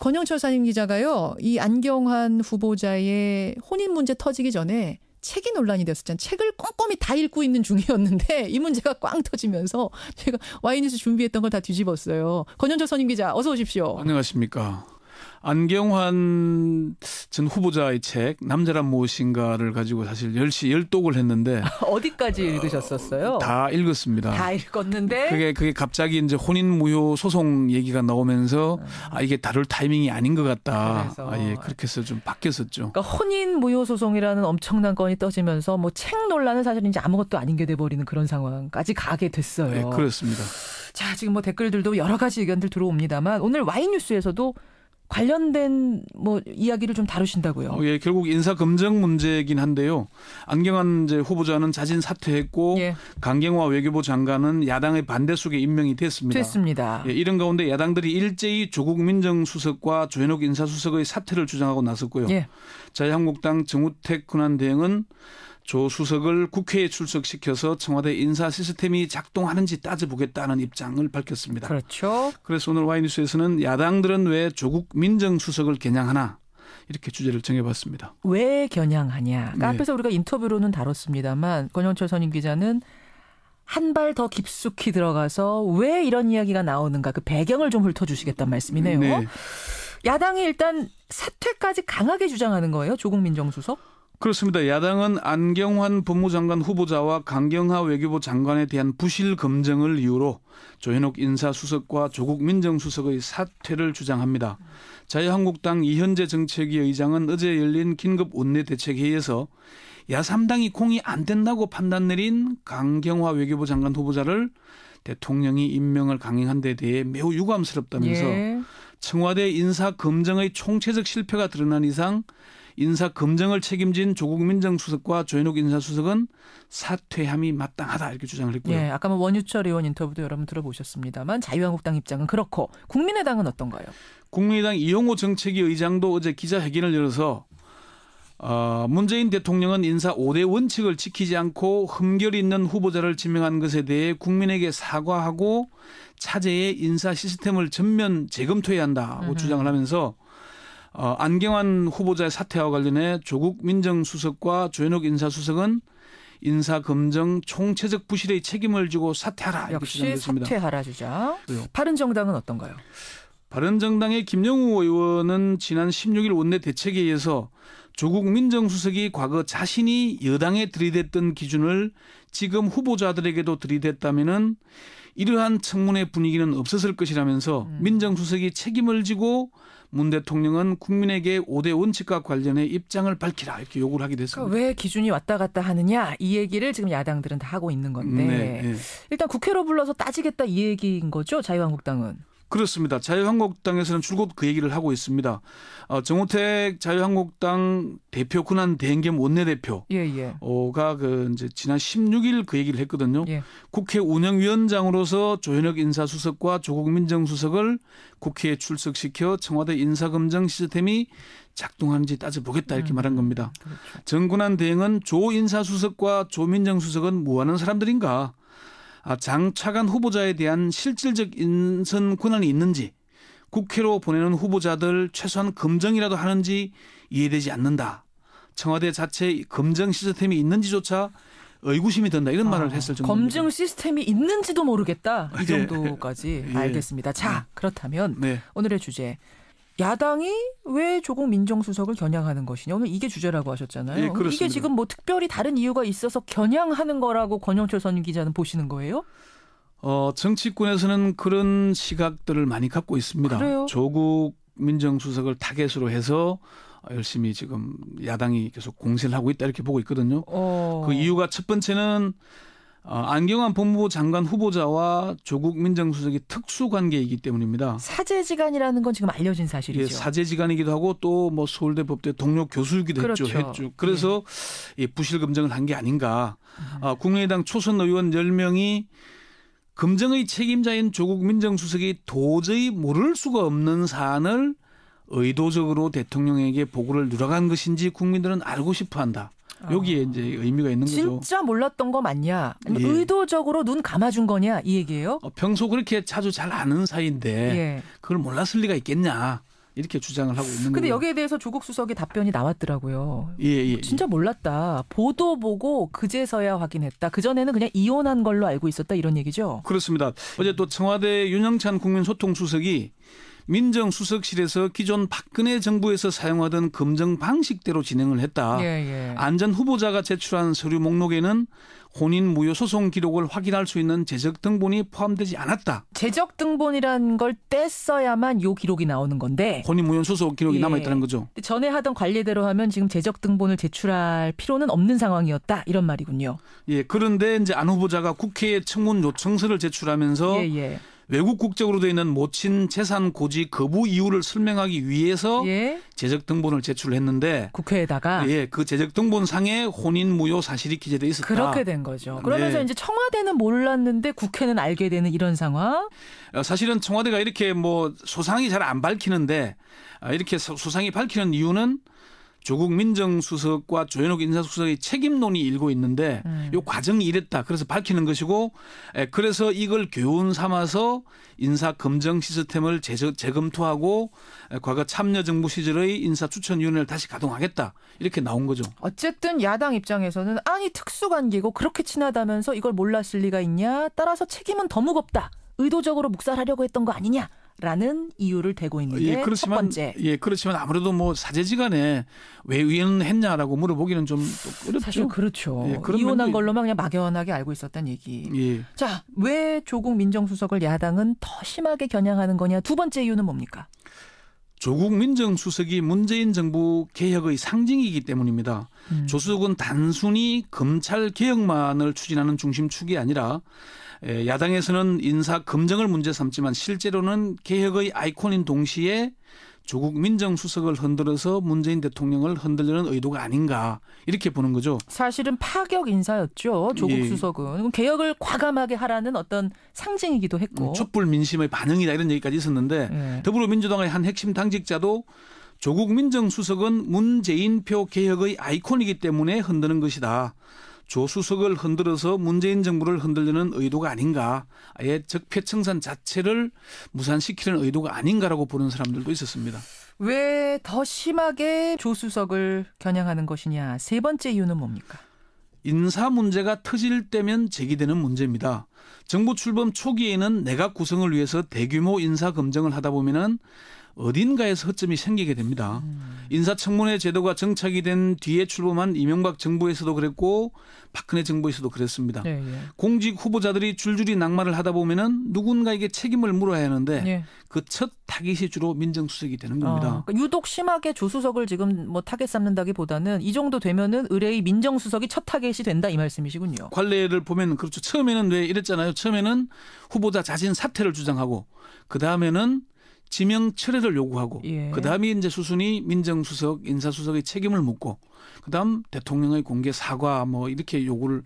권영철 사님 기자가요. 이 안경환 후보자의 혼인 문제 터지기 전에 책이 논란이 됐었잖아요. 책을 꼼꼼히 다 읽고 있는 중이었는데 이 문제가 꽝 터지면서 제가 와이뉴스 준비했던 걸 다 뒤집었어요. 권영철 선임 기자 어서 오십시오. 안녕하십니까. 안경환 전 후보자의 책 남자란 무엇인가를 가지고 사실 10시 열독을 했는데 어디까지 읽으셨었어요? 다 읽었습니다. 다 읽었는데 그게 갑자기 이제 혼인 무효 소송 얘기가 나오면서 이게 다룰 타이밍이 아닌 것 같다. 예, 그렇게 해서 좀 바뀌었었죠. 그러니까 혼인 무효 소송이라는 엄청난 건이 떠지면서 뭐 책 논란은 사실 이제 아무것도 아닌 게 돼버리는 그런 상황까지 가게 됐어요. 네, 그렇습니다. 자, 지금 뭐 댓글들도 여러 가지 의견들 들어옵니다만 오늘 와이뉴스에서도 관련된 뭐 이야기를 좀 다루신다고요. 예, 결국 인사 검증 문제이긴 한데요. 안경환 이제 후보자는 자진 사퇴했고 예. 강경화 외교부 장관은 야당의 반대 속에 임명이 됐습니다. 예, 이런 가운데 야당들이 일제히 조국 민정수석과 조현옥 인사수석의 사퇴를 주장하고 나섰고요. 예. 자유한국당 정우택 권한대행은 조 수석을 국회에 출석시켜서 청와대 인사 시스템이 작동하는지 따져보겠다는 입장을 밝혔습니다. 그렇죠. 그래서 오늘 와이뉴스에서는 야당들은 왜 조국 민정수석을 겨냥하나 이렇게 주제를 정해봤습니다. 왜 겨냥하냐. 그러니까 네. 앞에서 우리가 인터뷰로는 다뤘습니다만 권영철 선임 기자는 한 발 더 깊숙이 들어가서 왜 이런 이야기가 나오는가 그 배경을 좀 훑어주시겠다는 말씀이네요. 네. 야당이 일단 사퇴까지 강하게 주장하는 거예요. 조국 민정수석. 그렇습니다. 야당은 안경환 법무장관 후보자와 강경화 외교부 장관에 대한 부실 검증을 이유로 조현옥 인사수석과 조국 민정수석의 사퇴를 주장합니다. 자유한국당 이현재 정책위 의장은 어제 열린 긴급 원내대책회의에서 야3당이 공이 안 된다고 판단 내린 강경화 외교부 장관 후보자를 대통령이 임명을 강행한 데 대해 매우 유감스럽다면서 예. 청와대 인사 검증의 총체적 실패가 드러난 이상 인사 검증을 책임진 조국 민정수석과 조현옥 인사수석은 사퇴함이 마땅하다 이렇게 주장을 했고요. 예, 아까 뭐 원유철 의원 인터뷰도 여러분 들어보셨습니다만 자유한국당 입장은 그렇고 국민의당은 어떤가요? 국민의당 이용호 정책위 의장도 어제 기자회견을 열어서 문재인 대통령은 인사 5대 원칙을 지키지 않고 흠결 있는 후보자를 지명한 것에 대해 국민에게 사과하고 차제의 인사 시스템을 전면 재검토해야 한다고 주장을 하면서 안경환 후보자의 사퇴와 관련해 조국 민정수석과 조현옥 인사수석은 인사검증 총체적 부실의 책임을 지고 사퇴하라. 이렇게 역시 주장했습니다. 사퇴하라 주장. 그래요. 바른정당은 어떤가요? 바른정당의 김영우 의원은 지난 16일 원내대책회의에서 조국 민정수석이 과거 자신이 여당에 들이댔던 기준을 지금 후보자들에게도 들이댔다면은 이러한 청문회 분위기는 없었을 것이라면서 민정수석이 책임을 지고 문 대통령은 국민에게 5대 원칙과 관련해 입장을 밝히라 이렇게 요구를 하게 됐습니다. 그러니까 왜 기준이 왔다 갔다 하느냐 이 얘기를 지금 야당들은 다 하고 있는 건데 네. 일단 국회로 불러서 따지겠다 이 얘기인 거죠 자유한국당은. 그렇습니다. 자유한국당에서는 줄곧 그 얘기를 하고 있습니다. 정우택 자유한국당 대표 권한 대행겸 원내대표가 이제 지난 16일 그 얘기를 했거든요. 예. 국회 운영위원장으로서 조현옥 인사수석과 조국 민정수석을 국회에 출석시켜 청와대 인사검증 시스템이 작동하는지 따져보겠다 이렇게 말한 겁니다. 그렇죠. 정권한 대행은 조 인사수석과 조 민정수석은 뭐하는 사람들인가? 장차관 후보자에 대한 실질적 인선 권한이 있는지 국회로 보내는 후보자들 최소한 검증이라도 하는지 이해되지 않는다. 청와대 자체 검증 시스템이 있는지조차 의구심이 든다. 이런 말을 했을 정도입니다. 검증 시스템이 있는지도 모르겠다. 이 정도까지 예. 알겠습니다. 자 그렇다면 네. 오늘의 주제. 야당이 왜 조국 민정수석을 겨냥하는 것이냐. 오늘 이게 주제라고 하셨잖아요. 예, 그렇습니다. 이게 지금 뭐 특별히 다른 이유가 있어서 겨냥하는 거라고 권영철 선임 기자는 보시는 거예요? 정치권에서는 그런 시각들을 많이 갖고 있습니다. 그래요? 조국 민정수석을 타겟으로 해서 열심히 지금 야당이 계속 공세를 하고 있다 이렇게 보고 있거든요. 그 이유가 첫 번째는 안경환 법무부 장관 후보자와 조국 민정수석이 특수관계이기 때문입니다. 사제지간이라는 건 지금 알려진 사실이죠. 예, 사제지간이기도 하고 또 뭐 서울대 법대 동료 교수이기도 그렇죠. 했죠. 그래서 예. 부실 검증을 한 게 아닌가. 국민의당 초선 의원 10명이 검증의 책임자인 조국 민정수석이 도저히 모를 수가 없는 사안을 의도적으로 대통령에게 보고를 누락한 것인지 국민들은 알고 싶어한다. 여기에 이제 의미가 있는 거죠. 진짜 몰랐던 거 맞냐? 예. 의도적으로 눈 감아준 거냐? 이 얘기예요? 평소 그렇게 자주 잘 아는 사이인데 예. 그걸 몰랐을 리가 있겠냐. 이렇게 주장을 하고 있는 거예요. 근데 여기에 대해서 조국 수석의 답변이 나왔더라고요. 예. 진짜 몰랐다. 보도 보고 그제서야 확인했다. 그전에는 그냥 이혼한 걸로 알고 있었다 이런 얘기죠. 그렇습니다. 어제 또 청와대 윤영찬 국민소통수석이 민정수석실에서 기존 박근혜 정부에서 사용하던 검증 방식대로 진행을 했다. 안전 후보자가 제출한 서류 목록에는 혼인 무효 소송 기록을 확인할 수 있는 재적 등본이 포함되지 않았다. 재적 등본이라는 걸 뗐어야만 요 기록이 나오는 건데. 혼인 무효 소송 기록이 남아있다는 거죠. 전에 하던 관례대로 하면 지금 재적 등본을 제출할 필요는 없는 상황이었다. 이런 말이군요. 예, 그런데 이제 안 후보자가 국회에 청문 요청서를 제출하면서 외국 국적으로 되어 있는 모친 재산 고지 거부 이유를 설명하기 위해서 재적 등본을 제출했는데 국회에다가 그 재적 등본상에 혼인 무효 사실이 기재돼 있었다. 그렇게 된 거죠. 그러면서 이제 청와대는 몰랐는데 국회는 알게 되는 이런 상황. 사실은 청와대가 이렇게 뭐 소상히 잘 안 밝히는데 이렇게 소상히 밝히는 이유는 조국 민정수석과 조현옥 인사수석의 책임론이 일고 있는데 이 과정이 이랬다. 그래서 밝히는 것이고 그래서 이걸 교훈 삼아서 인사검증 시스템을 재검토하고 과거 참여정부 시절의 인사추천위원회를 다시 가동하겠다. 이렇게 나온 거죠. 어쨌든 야당 입장에서는 아니 특수관계고 그렇게 친하다면서 이걸 몰랐을 리가 있냐. 따라서 책임은 더 무겁다. 의도적으로 묵살하려고 했던 거 아니냐. 라는 이유를 대고 있는 게 첫 번째. 그렇지만 아무래도 뭐 사제지간에 왜 위헌했냐라고 물어보기는 좀 어렵죠. 사실 그렇죠. 이혼한 걸로만 그냥 막연하게 알고 있었다는 얘기. 자, 왜 조국 민정수석을 야당은 더 심하게 겨냥하는 거냐. 두 번째 이유는 뭡니까? 조국 민정수석이 문재인 정부 개혁의 상징이기 때문입니다. 조 수석은 단순히 검찰 개혁만을 추진하는 중심축이 아니라 야당에서는 인사 검증을 문제 삼지만 실제로는 개혁의 아이콘인 동시에 조국 민정수석을 흔들어서 문재인 대통령을 흔들려는 의도가 아닌가 이렇게 보는 거죠. 사실은 파격 인사였죠. 조국 수석은. 개혁을 과감하게 하라는 어떤 상징이기도 했고. 촛불 민심의 반응이다 이런 얘기까지 있었는데 더불어민주당의 한 핵심 당직자도 조국 민정수석은 문재인표 개혁의 아이콘이기 때문에 흔드는 것이다. 조 수석을 흔들어서 문재인 정부를 흔들려는 의도가 아닌가. 아예 적폐청산 자체를 무산시키는 의도가 아닌가라고 보는 사람들도 있었습니다. 왜 더 심하게 조 수석을 겨냥하는 것이냐. 세 번째 이유는 뭡니까? 인사 문제가 터질 때면 제기되는 문제입니다. 정부 출범 초기에는 내각 구성을 위해서 대규모 인사 검증을 하다 보면은 어딘가에서 허점이 생기게 됩니다. 인사청문회 제도가 정착이 된 뒤에 출범한 이명박 정부에서도 그랬고 박근혜 정부에서도 그랬습니다. 공직 후보자들이 줄줄이 낙마를 하다 보면은 누군가에게 책임을 물어야 하는데 그 첫 타깃이 주로 민정수석이 되는 겁니다. 그러니까 유독 심하게 조수석을 지금 뭐 타겟 삼는다기보다는 이 정도 되면은 의뢰의 민정수석이 첫 타겟이 된다 이 말씀이시군요. 관례를 보면 그렇죠. 처음에는 왜 이랬잖아요. 처음에는 후보자 자신 사퇴를 주장하고 그 다음에는 지명 철회를 요구하고 그다음에 이제 수순이 민정수석, 인사수석의 책임을 묻고 그다음 대통령의 공개 사과 뭐 이렇게 요구를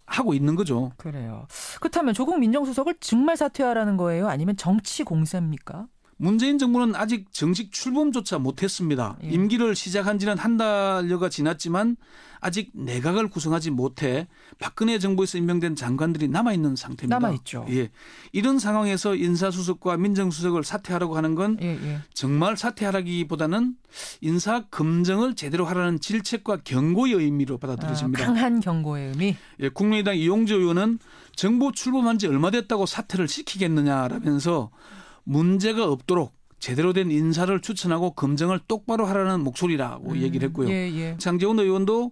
하고 있는 거죠. 그래요. 그렇다면 조국 민정수석을 정말 사퇴하라는 거예요? 아니면 정치 공세입니까? 문재인 정부는 아직 정식 출범조차 못했습니다. 임기를 시작한 지는 한 달여가 지났지만 아직 내각을 구성하지 못해 박근혜 정부에서 임명된 장관들이 남아있는 상태입니다. 남아있죠. 이런 상황에서 인사수석과 민정수석을 사퇴하라고 하는 건 정말 사퇴하라기보다는 인사 검증을 제대로 하라는 질책과 경고의 의미로 받아들여집니다. 강한 경고의 의미. 국민의당 이용주 의원은 정부 출범한 지 얼마 됐다고 사퇴를 시키겠느냐라면서 문제가 없도록 제대로 된 인사를 추천하고 검증을 똑바로 하라는 목소리라고 얘기를 했고요. 장제원 의원도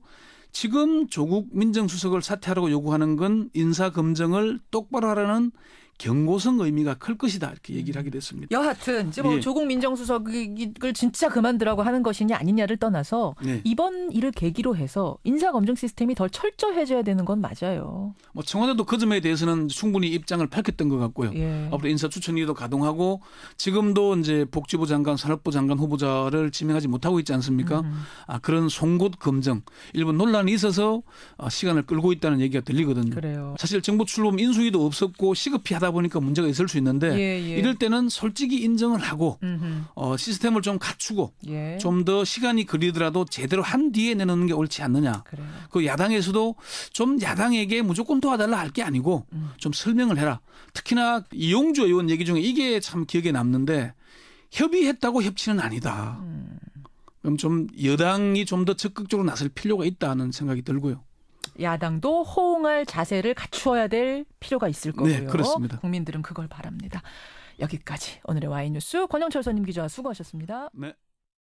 지금 조국 민정수석을 사퇴하라고 요구하는 건 인사 검증을 똑바로 하라는 경고성 의미가 클 것이다 이렇게 얘기를 하게 됐습니다. 여하튼 이제 뭐 조국 민정수석을 진짜 그만두라고 하는 것이냐 아니냐를 떠나서 이번 일을 계기로 해서 인사검증 시스템이 더 철저해져야 되는 건 맞아요. 뭐 청와대도 그 점에 대해서는 충분히 입장을 밝혔던 것 같고요. 앞으로 인사추천위도 가동하고 지금도 이제 복지부 장관, 산업부 장관 후보자를 지명하지 못하고 있지 않습니까? 그런 송곳 검증 일부 논란이 있어서 시간을 끌고 있다는 얘기가 들리거든요. 그래요. 사실 정부 출범 인수위도 없었고 시급히 하다 보니까 문제가 있을 수 있는데 이럴 때는 솔직히 인정을 하고 시스템을 좀 갖추고 좀 더 시간이 걸리더라도 제대로 한 뒤에 내놓는 게 옳지 않느냐. 그래요. 그 야당에서도 좀 야당에게 무조건 도와달라 할 게 아니고 좀 설명을 해라. 특히나 이용주 의원 얘기 중에 이게 참 기억에 남는데 협의했다고 협치는 아니다. 그럼 좀 여당이 좀 더 적극적으로 나설 필요가 있다는 생각이 들고요. 야당도 호응할 자세를 갖추어야 될 필요가 있을 거고요. 네, 그렇습니다. 국민들은 그걸 바랍니다. 여기까지 오늘의 와이뉴스 권영철 선임 기자 수고하셨습니다. 네.